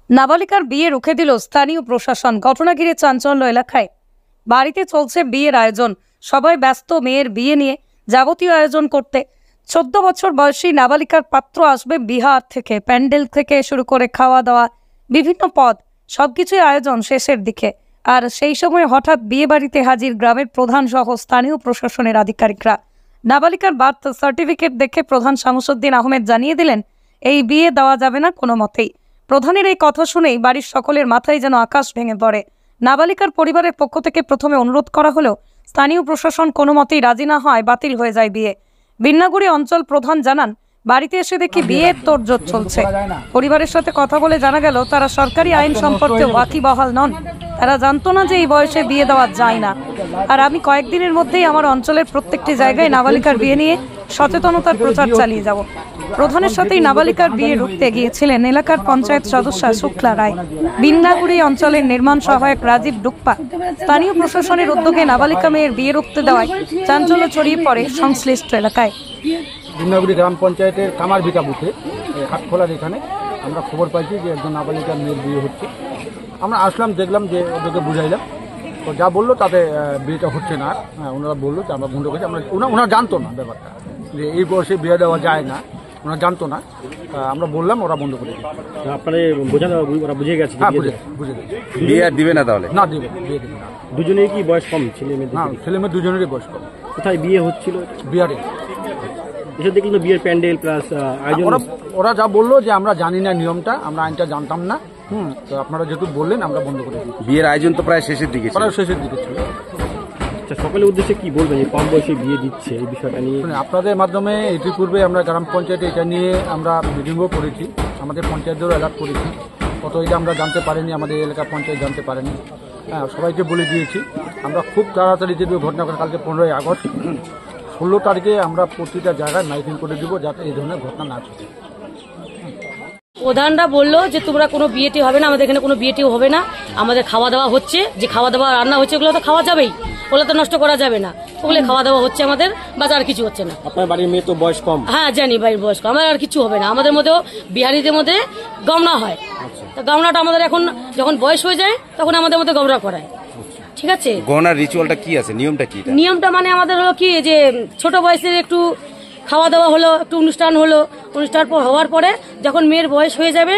নাবালিকার বিয়ে রুখে দিল স্থানীয় প্রশাসন। ঘটনা ঘিরে চাঞ্চল্য এলাকায়। বাড়িতে চলছে বিয়ের আয়োজন, সবাই ব্যস্ত মেয়ের বিয়ে নিয়ে যাবতীয় আয়োজন করতে। 14 বছর বয়সী নাবালিকার পাত্র আসবে বিহার থেকে। প্যান্ডেল থেকে শুরু করে খাওয়া দাওয়া, বিভিন্ন পদ, সবকিছুই আয়োজন শেষের দিকে। আর সেই সময় হঠাৎ বিয়ে বাড়িতে হাজির গ্রামের প্রধান সহ স্থানীয় প্রশাসনের আধিকারিকরা। নাবালিকার বার্থ সার্টিফিকেট দেখে প্রধান শামসুদ্দিন আহমেদ জানিয়ে দিলেন, এই বিয়ে দেওয়া যাবে না কোনো মতেই। প্রধানের এই কথা শুনেই বাড়ির সকলের মাথায় যেন আকাশ ভেঙে পড়ে। নাবালিকার পরিবারের পক্ষ থেকে প্রথমে অনুরোধ করা হলেও স্থানীয় প্রশাসন কোনো মতেই রাজি না হয় বাতিল হয়ে যায় বিয়ে। বিন্নাগুড়ি অঞ্চল প্রধান জানান, বাড়িতে এসে দেখি বিয়ের তোড়জোড় চলছে। পরিবারের সাথে কথা বলে জানা গেল, তারা সরকারি আইন সম্পর্কে ওয়াকিবহাল নন। তারা জানতো না যে এই বয়সে বিয়ে দেওয়া যায় না। আর আমি কয়েকদিনের মধ্যেই আমার অঞ্চলের প্রত্যেকটি জায়গায় নাবালিকার বিয়ে নিয়ে সচেতনতার প্রচার চালিয়ে যাব। প্রধানের সাথেই নাবালিকার বিয়ে রুখতে গিয়েছিলেন এলাকার পঞ্চায়েত সদস্য শুক্লা রায়, বিন্নাগুড়ি অঞ্চলের নির্মাণ সহায়ক রাজীব ডুপ্পা। স্থানীয় প্রশাসনের উদ্যোগে নাবালিকা মেয়ের বিয়ে রুখতে দেওয়ায় চাঞ্চল্য ছড়িয়ে পড়ে সংশ্লিষ্ট এলাকায়। বিন্নাগুড়ি গ্রাম পঞ্চায়েতের কামার ভিটা বুথে হাটখোলার এখানে আমরা খবর পাইছি যে একজন নাবালিকার মেয়ের বিয়ে হচ্ছে। আমরা আসলাম, দেখলাম, যে ওদেরকে বুঝাইলাম। তো যা বললো তাতে বিয়েটা হচ্ছে না। ওনারা বললো যে আমরা বন্ধ করেছি। ওনারা জানতো না ব্যাপারটা, যে এই বয়সে বিয়ে দেওয়া যায় না, ওনারা জানতো না। আমরা বললাম, ওরা বন্ধ করে দিল। আপনারা ওরা বুঝে গেছে? হ্যাঁ, বুঝে গেছে। বিয়ে আর দিবে না তাহলে? না, দিবে, বিয়ে দিবে না। দুজনেই কি বয়স কম? ছেলে মেয়ে? হ্যাঁ, ছেলে মেয়ে দুজনেরই বয়স কম। কোথায় বিয়ে হচ্ছিল? বিহারে। এসব দেখলাম তো বিয়ের প্যান্ডেল প্লাস আয়োজন। ওরা যা বললো যে আমরা জানি না নিয়মটা, আমরা আইনটা জানতাম না। তো আপনারা যেহেতু বললেন, আমরা বন্ধ করে দিই। বিয়ের আয়োজন তো প্রায় শেষের দিকে ছিল। সকলের উদ্দেশ্যে কি বলবেন, কম বয়সে বিয়ে দিচ্ছে এই বিষয়টা নিয়ে? আপনাদের মাধ্যমে ইতিপূর্বে আমরা গ্রাম পঞ্চায়েতে এটা নিয়ে আমরা মিটিংও করেছি, আমাদের পঞ্চায়েতদেরও অ্যালার্ট করেছি। কত এটা আমরা জানতে পারিনি, আমাদের এলাকার পঞ্চায়েত জানতে পারেনি। হ্যাঁ, সবাইকে বলে দিয়েছি। আমরা খুব তাড়াতাড়ি যে ঘটনা করে, কালকে 15ই আগস্ট, 16 তারিখে আমরা প্রতিটা জায়গায় মাইকিং করে দিব, যাতে এই ধরনের ঘটনা না ঘটে। প্রধানরা বললো যে তোমরা কোনো বিয়েটি হবে না, আমাদের এখানে কোনো বিয়েটিও হবে না। আমাদের খাওয়া দাওয়া হচ্ছে, যে খাওয়া দাওয়া রান্না হচ্ছে ওগুলো তো খাওয়া যাবেই, ওগুলো তো নষ্ট করা যাবে না। ওগুলো খাওয়া দাওয়া হচ্ছে আমাদের, বাস আর কিছু হচ্ছে না। আপনার বাড়ির মেয়ে তো বয়স কম? হ্যাঁ, জানি বাড়ির বয়স কম। আমার আর কিছু হবে না। আমাদের মধ্যেও বিহারিদের মধ্যে গমনা হয়। তো গমনাটা আমাদের এখন যখন বয়স হয়ে যায় তখন আমাদের মধ্যে গমনা করায়। ঠিক আছে, গহনার রিচুয়ালটা কি আছে, নিয়মটা কি? নিয়মটা মানে আমাদের হলো কি, যে ছোট বয়সের একটু খাওয়া দাওয়া হলো, একটু অনুষ্ঠান হলো, অনুষ্ঠান হওয়ার পরে যখন মেয়ের বয়স হয়ে যাবে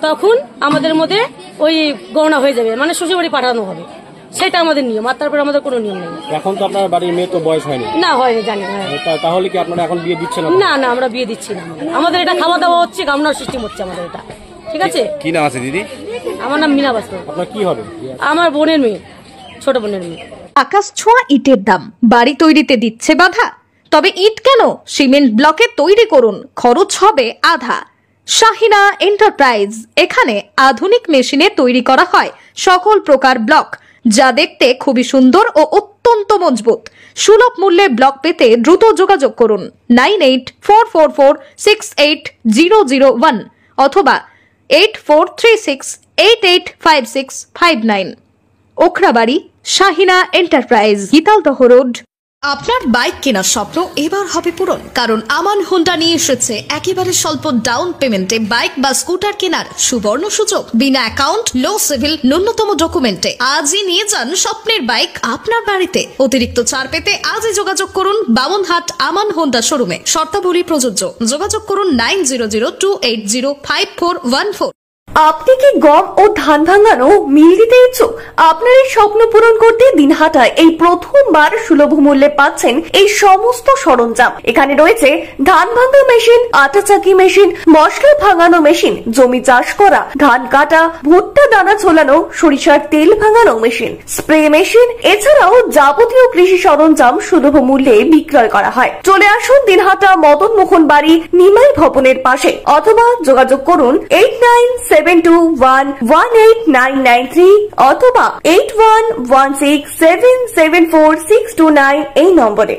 তখন আমাদের মধ্যে ওই গহনা হয়ে যাবে, মানে শ্বশুরবাড়ি পাঠানো হবে। সেটা আমাদের নিয়ম। আর তারপরে আমাদের কোনো নিয়ম নেই। এখন তো আপনার বাড়ির মেয়ে তো বয়স হয়নি? না, হয়নি, জানি না। তাহলে কি আপনারা এখন বিয়ে দিচ্ছেন? না না, আমরা বিয়ে দিচ্ছি না। আমাদের এটা খাওয়া দাওয়া হচ্ছে, গামনার সিস্টেম হচ্ছে আমাদের এটা। ঠিক আছে। কি নাম আছে দিদি? আমার নাম মিনা বাস্তব। আপনার কি হবে? আমার বোনের মেয়ে, ছোট বোনের মেয়ে। আকাশ ছোঁয়া ইটের দাম বাড়ি তৈরিতে দিচ্ছে বাধা? তবে ইট কেন, সিমেন্ট ব্লকে তৈরি করুন, খরচ হবে আধা। শাহিনা এন্টারপ্রাইজ, এখানে আধুনিক মেশিনে তৈরি করা হয় সকল প্রকার ব্লক, যা দেখতে খুবই সুন্দর ও অত্যন্ত মজবুত। সুলভ মূল্যে ব্লক পেতে দ্রুত যোগাযোগ করুন 9844468001 অথবা 8436885659। Okhrabari, Shahina enterprise, Gitaldaha road. আপনার বাইক কেনার স্বপ্ন এবার হবে পূরণ, কারণ আমান হোন্ডা নিয়ে এসেছে একেবারে স্বল্প ডাউন পেমেন্টে বাইক বা স্কুটার কেনার সুবর্ণ সুযোগ। বিনা অ্যাকাউন্ট, লো সিভিল, ন্যূনতম ডকুমেন্টে আজই নিয়ে যান স্বপ্নের বাইক আপনার বাড়িতে। অতিরিক্ত ছাড় পেতে আজই যোগাযোগ করুন বামনহাট আমান হোন্ডা শোরুমে। শর্তাবলী প্রযোজ্য। যোগাযোগ করুন 9002805414। আপনি কি গম ও ধান ভাঙানো মিল দিতে ইচ্ছুক? আপনার এই স্বপ্ন পূরণ করতে দিনহাটায় এই প্রথমবার সুলভ মূল্যে পাচ্ছেন এই সমস্ত সরঞ্জাম। এখানে রয়েছে ধান ভাঙা মেশিন, আটা চাকি মেশিন, মশলা ভাঙানো মেশিন, জমি চাষ করা, ধান কাটা, ভুট্টা দানা ঝোলানো, সরিষার তেল ভাঙানো মেশিন, স্প্রে মেশিন, এছাড়াও যাবতীয় কৃষি সরঞ্জাম সুলভ মূল্যে বিক্রয় করা হয়। চলে আসুন দিনহাটা মদন মোহন বাড়ি নিমাই ভবনের পাশে, অথবা যোগাযোগ করুন 8972118993 অথবা 8116774629 এই নম্বরে।